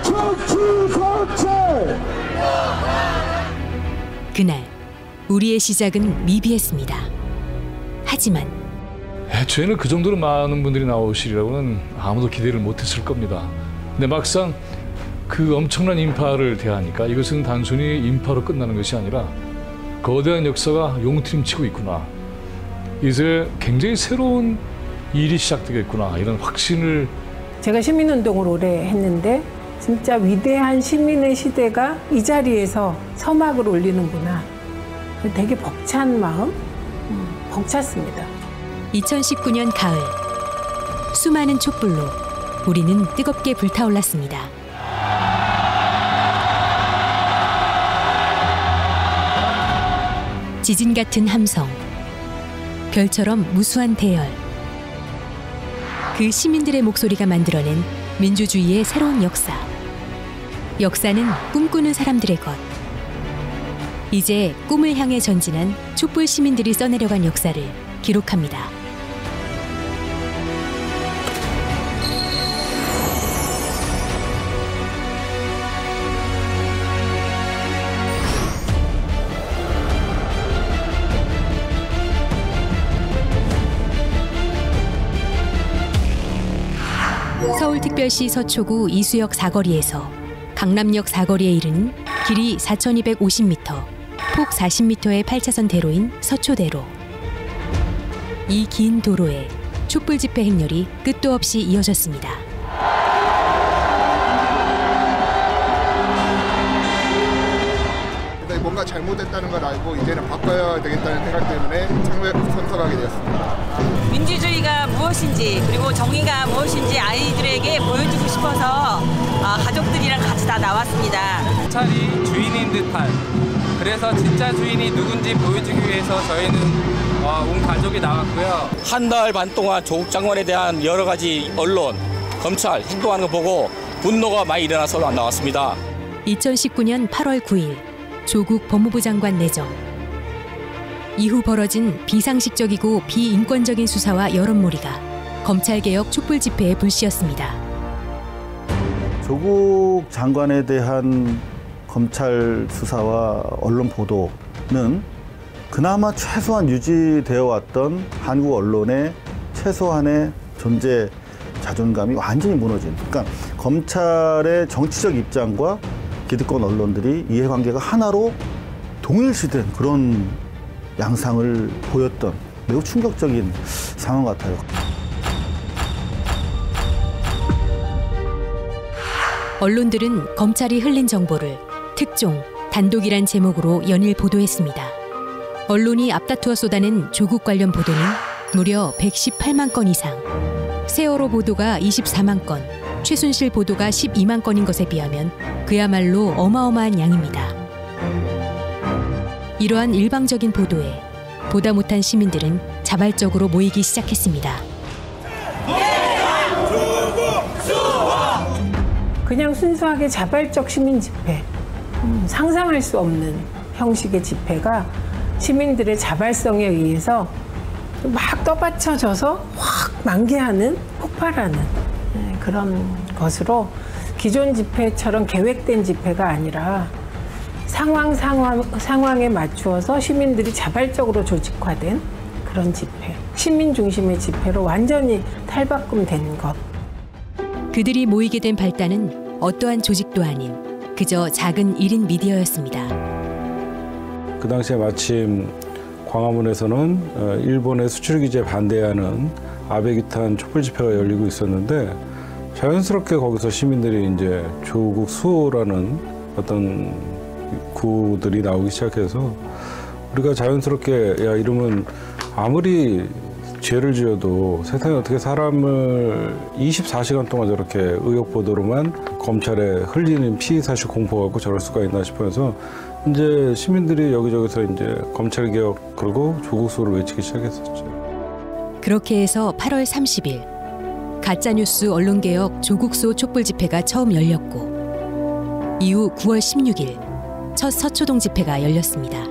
정치 검찰. 그날 우리의 시작은 미비했습니다. 하지만 애초에는 그 정도로 많은 분들이 나오시리라고는 아무도 기대를 못했을 겁니다. 근데 막상 그 엄청난 인파를 대하니까 이것은 단순히 인파로 끝나는 것이 아니라 거대한 역사가 용트림치고 있구나. 이제 굉장히 새로운 일이 시작되겠구나. 이런 확신을. 제가 시민운동을 오래 했는데 진짜 위대한 시민의 시대가 이 자리에서 서막을 올리는구나. 되게 벅찬 마음? 벅찼습니다. 2019년 가을, 수많은 촛불로 우리는 뜨겁게 불타올랐습니다. 지진 같은 함성, 별처럼 무수한 대열. 그 시민들의 목소리가 만들어낸 민주주의의 새로운 역사. 역사는 꿈꾸는 사람들의 것. 이제 꿈을 향해 전진한 촛불 시민들이 써내려간 역사를 기록합니다. 서울특별시 서초구 이수역 사거리에서 강남역 사거리에 이르는 길이 4,250m, 폭 40m의 8차선 대로인 서초대로. 이 긴 도로에 촛불 집회 행렬이 끝도 없이 이어졌습니다. 뭔가 잘못됐다는 걸 알고 이제는 바꿔야 되겠다는 생각 때문에 참석하게 되었습니다. 민주주의가 무엇인지 그리고 정의가 무엇인지 아이들에게 보여주고 싶어서 가족들이랑 같이 다 나왔습니다. 검찰이 주인인 듯한, 그래서 진짜 주인이 누군지 보여주기 위해서 저희는 온 가족이 나왔고요. 한 달 반 동안 조국 장관에 대한 여러 가지 언론, 검찰 행동하는 거 보고 분노가 많이 일어나서 나왔습니다. 2019년 8월 9일 조국 법무부 장관 내정. 이후 벌어진 비상식적이고 비인권적인 수사와 여론몰이가 검찰개혁 촛불 집회의 불씨였습니다. 조국 장관에 대한 검찰 수사와 언론 보도는 그나마 최소한 유지되어 왔던 한국 언론의 최소한의 존재 자존감이 완전히 무너진. 그러니까 검찰의 정치적 입장과 기득권 언론들이 이해관계가 하나로 동일시된 그런 양상을 보였던 매우 충격적인 상황 같아요. 언론들은 검찰이 흘린 정보를 특종, 단독이란 제목으로 연일 보도했습니다. 언론이 앞다투어 쏟아낸 조국 관련 보도는 무려 118만 건 이상, 세월호 보도가 24만 건, 최순실 보도가 12만 건인 것에 비하면 그야말로 어마어마한 양입니다. 이러한 일방적인 보도에 보다 못한 시민들은 자발적으로 모이기 시작했습니다. 그냥 순수하게 자발적 시민 집회, 상상할 수 없는 형식의 집회가 시민들의 자발성에 의해서 막 떠받쳐져서 확 만개하는, 폭발하는 그런 것으로 기존 집회처럼 계획된 집회가 아니라 상황에 맞추어서 시민들이 자발적으로 조직화된 그런 집회, 시민 중심의 집회로 완전히 탈바꿈된 것. 그들이 모이게 된 발단은 어떠한 조직도 아닌 그저 작은 1인 미디어였습니다. 그 당시에 마침 광화문에서는 일본의 수출 규제에 반대하는 아베 규탄 촛불 집회가 열리고 있었는데 자연스럽게 거기서 시민들이 이제 조국 수호라는 어떤 구들이 나오기 시작해서 우리가 자연스럽게 야 이러면 아무리 죄를 지어도 세상에 어떻게 사람을 24시간 동안 저렇게 의혹 보도로만 검찰에 흘리는 피의 사실 공포 갖고 저럴 수가 있나 싶어서 이제 시민들이 여기저기서 이제 검찰 개혁 그리고 조국 수호를 외치기 시작했었죠. 그렇게 해서 8월 30일 가짜뉴스 언론개혁 조국 수호 촛불 집회가 처음 열렸고 이후 9월 16일 첫 서초동 집회가 열렸습니다.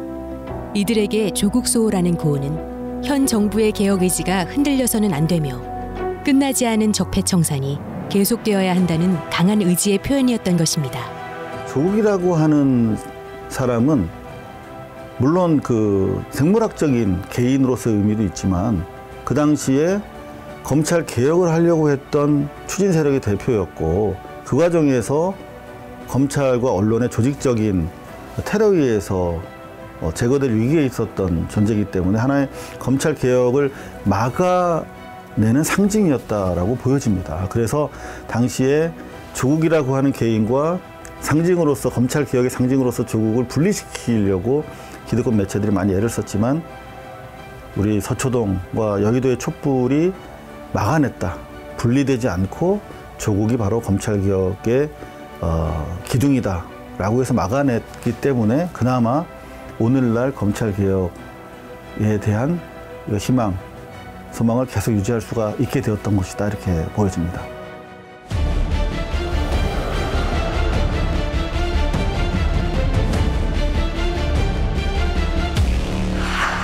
이들에게 조국 수호라는 구호는 현 정부의 개혁 의지가 흔들려서는 안 되며 끝나지 않은 적폐청산이 계속되어야 한다는 강한 의지의 표현이었던 것입니다. 조국이라고 하는 사람은 물론 그 생물학적인 개인으로서의 의미도 있지만 그 당시에 검찰 개혁을 하려고 했던 추진 세력의 대표였고 그 과정에서 검찰과 언론의 조직적인 테러에 의해서 제거될 위기에 있었던 존재이기 때문에 하나의 검찰 개혁을 막아내는 상징이었다라고 보여집니다. 그래서 당시에 조국이라고 하는 개인과 상징으로서 검찰 개혁의 상징으로서 조국을 분리시키려고 기득권 매체들이 많이 애를 썼지만 우리 서초동과 여의도의 촛불이 막아냈다. 분리되지 않고 조국이 바로 검찰 개혁의 기둥이다라고 해서 막아냈기 때문에 그나마 오늘날 검찰 개혁에 대한 희망, 소망을 계속 유지할 수가 있게 되었던 것이다 이렇게 보여집니다.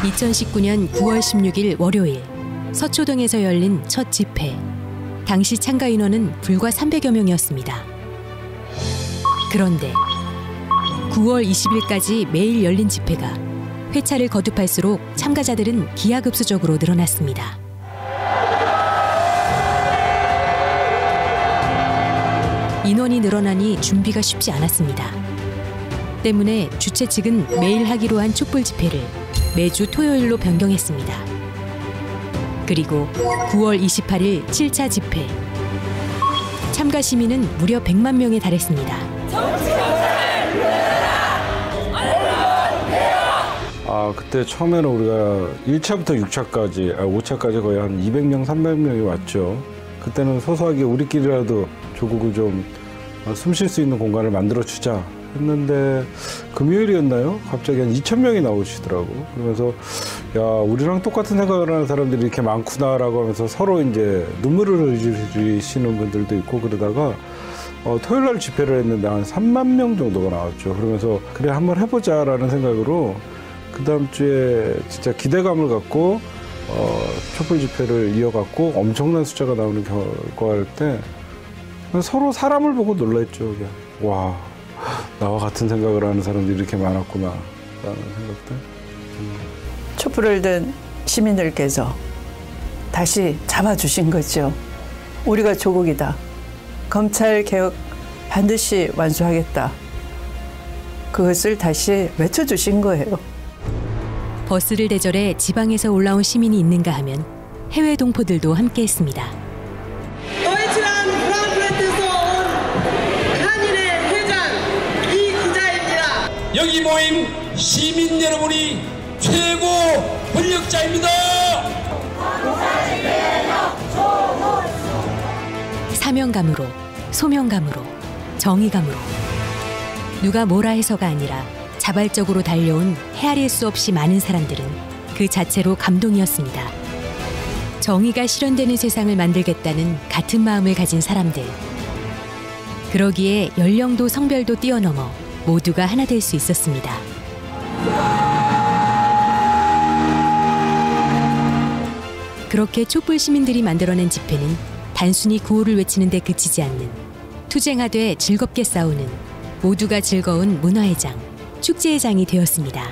2019년 9월 16일 월요일 서초동에서 열린 첫 집회. 당시 참가 인원은 불과 300여 명이었습니다. 그런데 9월 20일까지 매일 열린 집회가 회차를 거듭할수록 참가자들은 기하급수적으로 늘어났습니다. 인원이 늘어나니 준비가 쉽지 않았습니다. 때문에 주최 측은 매일 하기로 한 촛불 집회를 매주 토요일로 변경했습니다. 그리고 9월 28일 7차 집회. 참가 시민은 무려 100만 명에 달했습니다. 그때 처음에는 우리가 1차부터 6차까지, 5차까지 거의 한 200명, 300명이 왔죠. 그때는 소소하게 우리끼리라도 조국을 좀 숨 쉴 수 있는 공간을 만들어주자 했는데 금요일이었나요? 갑자기 한 2,000명이 나오시더라고. 그러면서 야, 우리랑 똑같은 생각을 하는 사람들이 이렇게 많구나라고 하면서 서로 이제 눈물을 흘리시는 분들도 있고 그러다가 토요일 날 집회를 했는데 한 3만 명 정도가 나왔죠. 그러면서 그래 한번 해보자라는 생각으로 그 다음 주에 진짜 기대감을 갖고 촛불 집회를 이어갔고 엄청난 숫자가 나오는 결과일 때 서로 사람을 보고 놀랐죠. 그냥. 와, 나와 같은 생각을 하는 사람들이 이렇게 많았구나 라는 생각들. 촛불을 든 시민들께서 다시 잡아주신 거죠. 우리가 조국이다. 검찰 개혁 반드시 완수하겠다. 그것을 다시 외쳐주신 거예요. 버스를 대절해 지방에서 올라온 시민이 있는가 하면 해외 동포들도 함께했습니다. 도이치란 프랑크푸르트에서 온 한인의 회장 이기자입니다. 여기 모임 시민 여러분이 최고 권력자입니다. 사명감으로, 소명감으로, 정의감으로 누가 뭐라 해서가 아니라 자발적으로 달려온 헤아릴 수 없이 많은 사람들은 그 자체로 감동이었습니다. 정의가 실현되는 세상을 만들겠다는 같은 마음을 가진 사람들. 그러기에 연령도 성별도 뛰어넘어 모두가 하나 될 수 있었습니다. 그렇게 촛불 시민들이 만들어낸 집회는 단순히 구호를 외치는 데 그치지 않는 투쟁하되 즐겁게 싸우는 모두가 즐거운 문화의 장, 축제의 장이 되었습니다.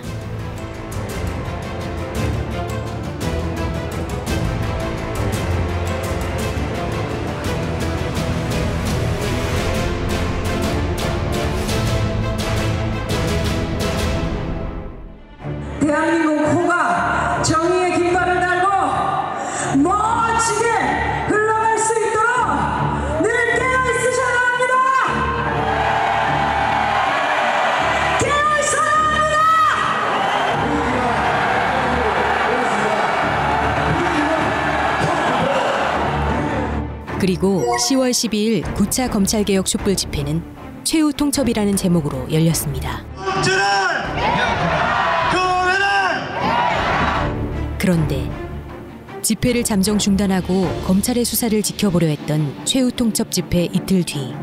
대한민국 호가 정의의 깃발을 달고 멋지게 흘러갈 수 있도록 늘 깨어 있으셔야 합니다. 깨어 있어야 합니다. 그리고 10월 12일 9차 검찰개혁 촛불 집회는 최후 통첩이라는 제목으로 열렸습니다. 그런데 집회를 잠정 중단하고 검찰의 수사를 지켜보려 했던 최후 통첩 집회 이틀 뒤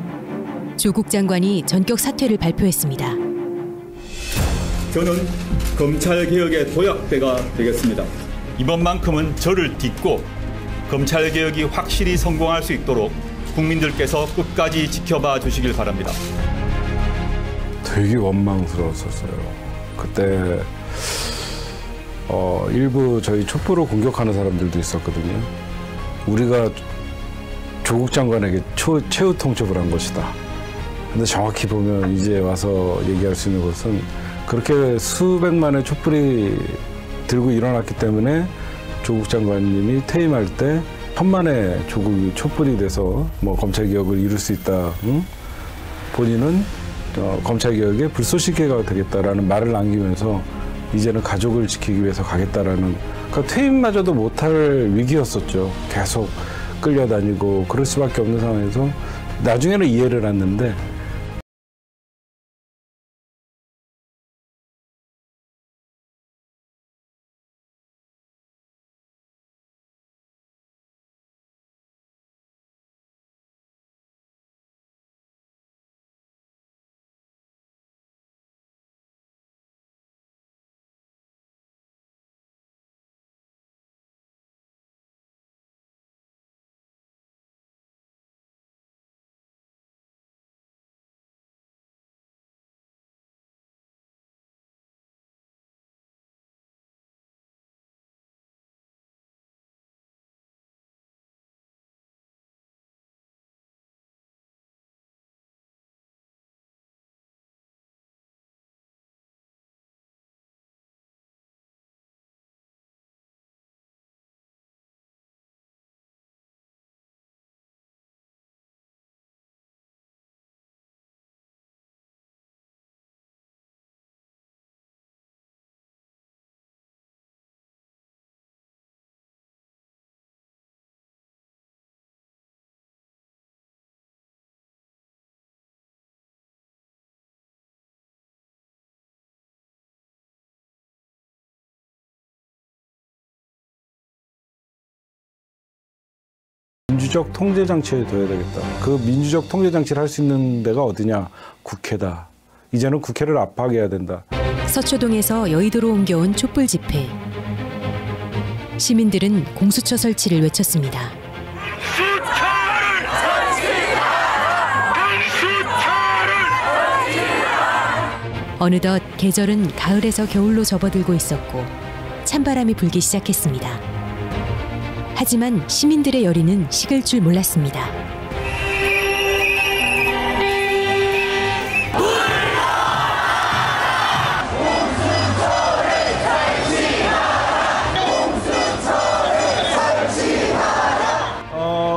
조국 장관이 전격 사퇴를 발표했습니다. 저는 검찰개혁의 도약대가 되겠습니다. 이번만큼은 저를 딛고 검찰개혁이 확실히 성공할 수 있도록 국민들께서 끝까지 지켜봐 주시길 바랍니다. 되게 원망스러웠었어요. 그때 일부 저희 촛불을 공격하는 사람들도 있었거든요. 우리가 조국 장관에게 최후 통첩을 한 것이다. 근데 정확히 보면 이제 와서 얘기할 수 있는 것은 그렇게 수백만의 촛불이 들고 일어났기 때문에 조국 장관님이 퇴임할 때 천만의 조국이 촛불이 돼서 뭐 검찰개혁을 이룰 수 있다. 응? 본인은 검찰개혁의 불쏘시개가 되겠다라는 말을 남기면서 이제는 가족을 지키기 위해서 가겠다라는, 그러니까 퇴임마저도 못할 위기였었죠. 계속 끌려다니고 그럴 수밖에 없는 상황에서 나중에는 이해를 했는데, 민주적 통제 장치에 둬야 되겠다. 그 민주적 통제 장치를 할 수 있는 데가 어디냐? 국회다. 이제는 국회를 압박해야 된다. 서초동에서 여의도로 옮겨온 촛불 집회. 시민들은 공수처 설치를 외쳤습니다. 어느덧 계절은 가을에서 겨울로 접어들고 있었고 찬바람이 불기 시작했습니다. 하지만 시민들의 열의는 식을 줄 몰랐습니다.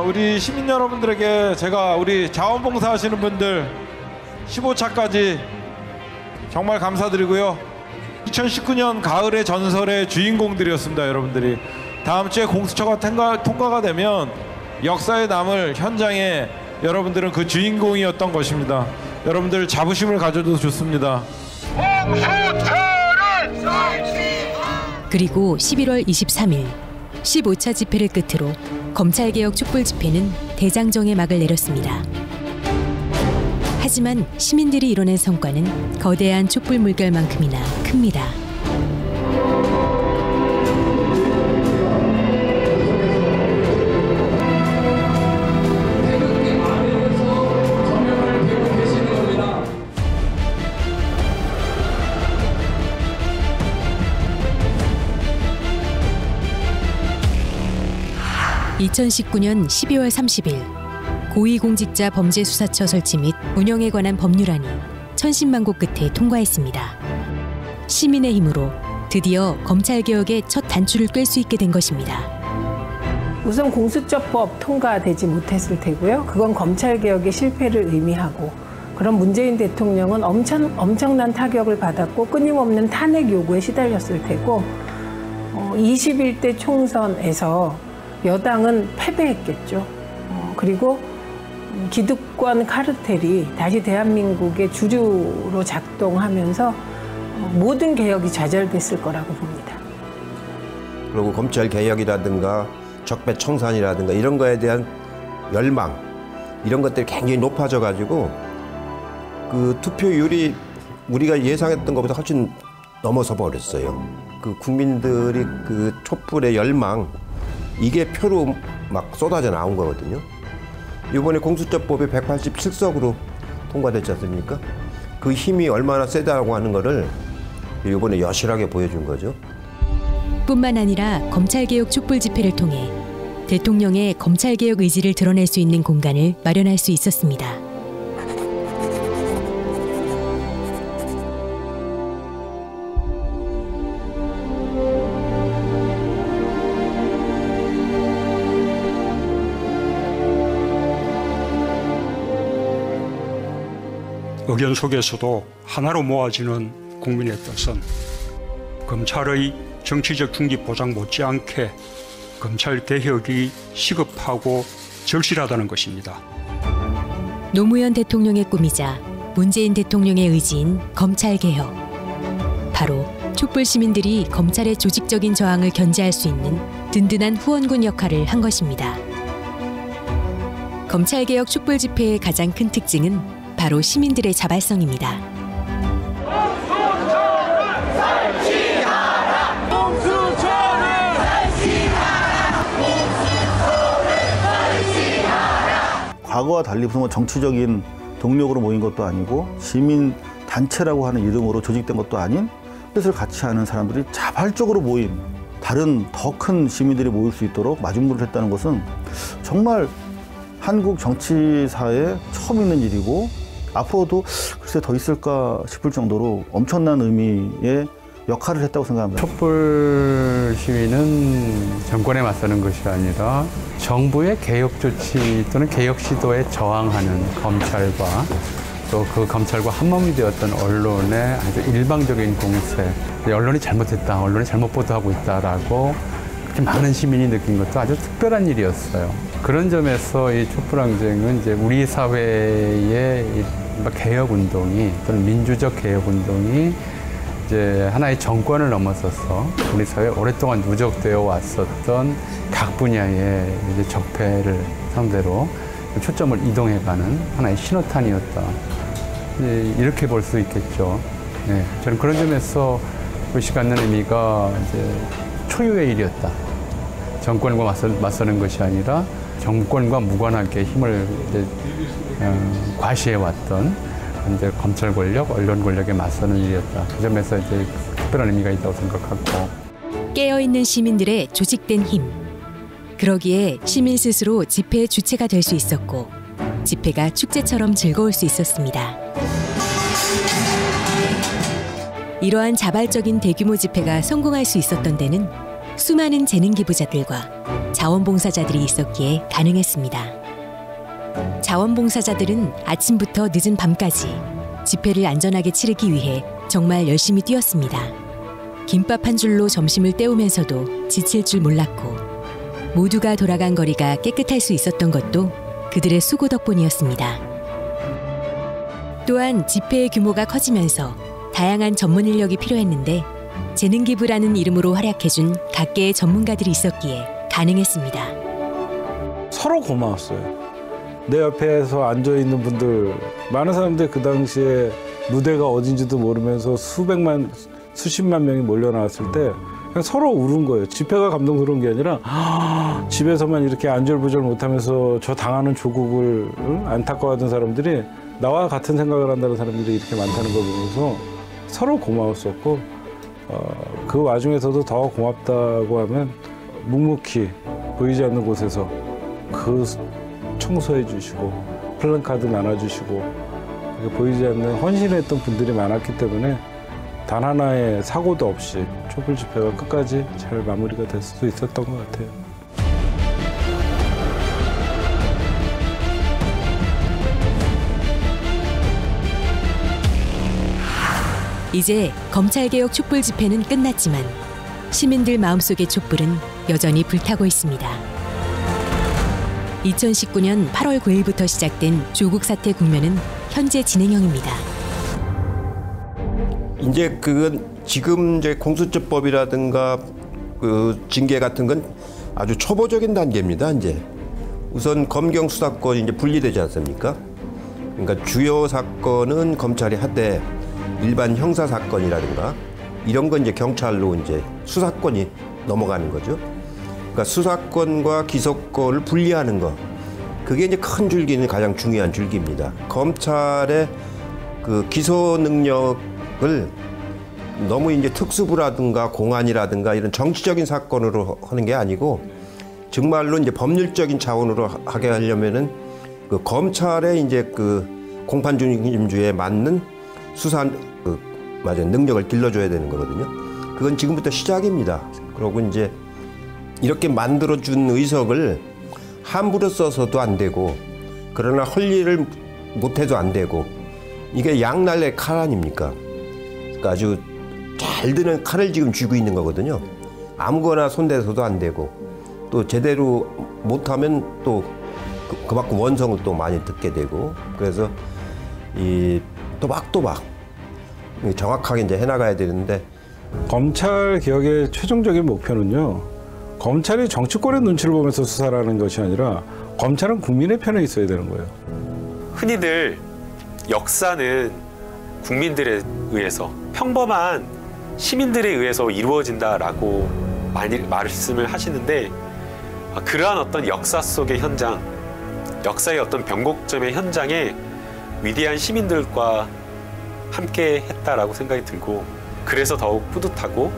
우리 시민 여러분들에게 제가 우리 자원봉사하시는 분들 15차까지 정말 감사드리고요. 2019년 가을의 전설의 주인공들이었습니다. 여러분들이 다음 주에 공수처가 통과가 되면 역사에 남을 현장에 여러분들은 그 주인공이었던 것입니다. 여러분들 자부심을 가져도 좋습니다. 그리고 11월 23일 15차 집회를 끝으로 검찰개혁 촛불 집회는 대장정의 막을 내렸습니다. 하지만 시민들이 이뤄낸 성과는 거대한 촛불 물결만큼이나 큽니다. (2019년 12월 30일) 고위공직자 범죄수사처 설치 및 운영에 관한 법률안이 천신만고 끝에 통과했습니다. 시민의 힘으로 드디어 검찰개혁의 첫 단추를 꿰 수 있게 된 것입니다. 우선 공수처법 통과되지 못했을 테고요. 그건 검찰개혁의 실패를 의미하고, 그런 문재인 대통령은 엄청난 타격을 받았고 끊임없는 탄핵 요구에 시달렸을 테고, 21대 총선에서 여당은 패배했겠죠. 그리고 기득권 카르텔이 다시 대한민국의 주류로 작동하면서 모든 개혁이 좌절됐을 거라고 봅니다. 그리고 검찰 개혁이라든가 적폐청산이라든가 이런 거에 대한 열망, 이런 것들이 굉장히 높아져 가지고 그 투표율이 우리가 예상했던 것보다 훨씬 넘어서 버렸어요. 그 국민들이 그 촛불의 열망, 이게 표로 막 쏟아져 나온 거거든요. 이번에 공수처법이 187석으로 통과됐지 않습니까? 그 힘이 얼마나 세다고 하는 거를 이번에 여실하게 보여준 거죠. 뿐만 아니라 검찰개혁 촛불 집회를 통해 대통령의 검찰개혁 의지를 드러낼 수 있는 공간을 마련할 수 있었습니다. 의견 속에서도 하나로 모아지는 국민의 뜻은 검찰의 정치적 중립 보장 못지않게 검찰 개혁이 시급하고 절실하다는 것입니다. 노무현 대통령의 꿈이자 문재인 대통령의 의지인 검찰개혁. 바로 촛불 시민들이 검찰의 조직적인 저항을 견제할 수 있는 든든한 후원군 역할을 한 것입니다. 검찰개혁 촛불 집회의 가장 큰 특징은 바로 시민들의 자발성입니다. 과거와 달리 무슨 정치적인 동력으로 모인 것도 아니고 시민 단체라고 하는 이름으로 조직된 것도 아닌 뜻을 같이 하는 사람들이 자발적으로 모인 다른 더 큰 시민들이 모일 수 있도록 마중물을 했다는 것은 정말 한국 정치사에 처음 있는 일이고 앞으로도 글쎄 더 있을까 싶을 정도로 엄청난 의미의 역할을 했다고 생각합니다. 촛불 시위는 정권에 맞서는 것이 아니라 정부의 개혁 조치 또는 개혁 시도에 저항하는 검찰과 또 그 검찰과 한몸이 되었던 언론의 아주 일방적인 공세, 언론이 잘못했다, 언론이 잘못 보도하고 있다라고 그렇게 많은 시민이 느낀 것도 아주 특별한 일이었어요. 그런 점에서 이 촛불항쟁은 이제 우리 사회의 개혁 운동이 또는 민주적 개혁 운동이 이제 하나의 정권을 넘어서서 우리 사회에 오랫동안 누적되어 왔었던 각 분야의 이제 적폐를 상대로 초점을 이동해가는 하나의 신호탄이었다. 이렇게 볼 수 있겠죠. 네, 저는 그런 점에서 의식 갖는 의미가 이제 초유의 일이었다. 정권과 맞서는 것이 아니라 정권과 무관하게 힘을 이제, 과시해왔던 이제 검찰 권력, 언론 권력에 맞서는 일이었다. 그 점에서 이제 특별한 의미가 있다고 생각하고. 깨어있는 시민들의 조직된 힘. 그러기에 시민 스스로 집회의 주체가 될 수 있었고 집회가 축제처럼 즐거울 수 있었습니다. 이러한 자발적인 대규모 집회가 성공할 수 있었던 데는 수많은 재능 기부자들과 자원봉사자들이 있었기에 가능했습니다. 자원봉사자들은 아침부터 늦은 밤까지 집회를 안전하게 치르기 위해 정말 열심히 뛰었습니다. 김밥 한 줄로 점심을 때우면서도 지칠 줄 몰랐고 모두가 돌아간 거리가 깨끗할 수 있었던 것도 그들의 수고 덕분이었습니다. 또한 집회의 규모가 커지면서 다양한 전문 인력이 필요했는데 재능기부라는 이름으로 활약해준 각계의 전문가들이 있었기에 가능했습니다. 서로 고마웠어요. 내 옆에서 앉아있는 분들, 많은 사람들이 그 당시에 무대가 어딘지도 모르면서 수십만 명이 몰려 나왔을 때 그냥 서로 울은 거예요. 집회가 감동스러운 게 아니라 집에서만 이렇게 안절부절 못하면서 저 당하는 조국을 안타까워하던 사람들이 나와 같은 생각을 한다는 사람들이 이렇게 많다는 걸 보면서 서로 고마웠었고 그 와중에서도 더 고맙다고 하면 묵묵히 보이지 않는 곳에서 그 청소해 주시고 플랜카드 나눠주시고 보이지 않는 헌신했던 분들이 많았기 때문에 단 하나의 사고도 없이 촛불 집회가 끝까지 잘 마무리가 될 수 있었던 것 같아요. 이제 검찰개혁 촛불 집회는 끝났지만 시민들 마음속의 촛불은 여전히 불타고 있습니다. 2019년 8월 9일부터 시작된 조국 사태 국면은 현재 진행형입니다. 이제 그건 지금 이제 공수처법이라든가 그 징계 같은 건 아주 초보적인 단계입니다. 이제 우선 검경 수사권이 이제 분리되지 않습니까? 그러니까 주요 사건은 검찰이 하되 일반 형사 사건이라든가 이런 건 이제 경찰로 이제 수사권이 넘어가는 거죠. 그러니까 수사권과 기소권을 분리하는 거 그게 이제 큰 줄기는 가장 중요한 줄기입니다. 검찰의 그 기소 능력을 너무 이제 특수부라든가 공안이라든가 이런 정치적인 사건으로 하는 게 아니고 정말로 이제 법률적인 차원으로 하게 하려면은 그 검찰의 이제 그 공판 중심주의에 맞는 수사 능력을 길러줘야 되는 거거든요. 그건 지금부터 시작입니다. 그리고 이제 이렇게 만들어준 의석을 함부로 써서도 안 되고 그러나 할 일을 못해도 안 되고 이게 양날의 칼 아닙니까? 그러니까 아주 잘 드는 칼을 지금 쥐고 있는 거거든요. 아무거나 손대서도 안 되고 또 제대로 못하면 또 그만큼 원성을 또 많이 듣게 되고 그래서 이 또박또박 정확하게 이제 해나가야 되는데 검찰 개혁의 최종적인 목표는요. 검찰이 정치권의 눈치를 보면서 수사를 하는 것이 아니라 검찰은 국민의 편에 있어야 되는 거예요. 흔히들 역사는 국민들에 의해서 평범한 시민들에 의해서 이루어진다라고 말씀을 하시는데 그러한 어떤 역사 속의 현장, 역사의 어떤 변곡점의 현장에 위대한 시민들과 함께 했다라고 생각이 들고 그래서 더욱 뿌듯하고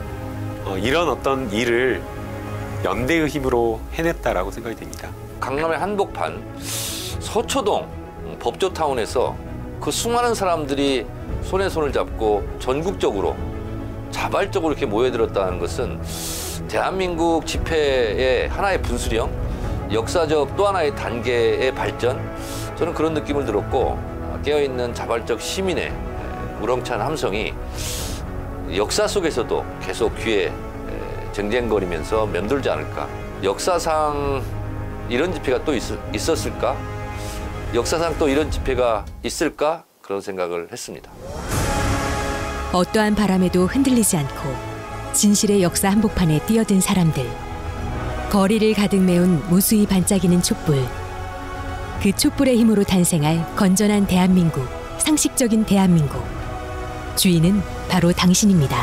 이런 어떤 일을 연대의 힘으로 해냈다라고 생각이 됩니다. 강남의 한복판, 서초동, 법조타운에서 그 수많은 사람들이 손에 손을 잡고 전국적으로 자발적으로 이렇게 모여들었다는 것은 대한민국 집회의 하나의 분수령, 역사적 또 하나의 단계의 발전, 저는 그런 느낌을 들었고 깨어있는 자발적 시민의 우렁찬 함성이 역사 속에서도 계속 귀에 쟁쟁거리면서 맴돌지 않을까. 역사상 이런 집회가 또 있었을까? 역사상 또 이런 집회가 있을까? 그런 생각을 했습니다. 어떠한 바람에도 흔들리지 않고 진실의 역사 한복판에 뛰어든 사람들. 거리를 가득 메운 무수히 반짝이는 촛불. 그 촛불의 힘으로 탄생할 건전한 대한민국, 상식적인 대한민국. 주인은 바로 당신입니다.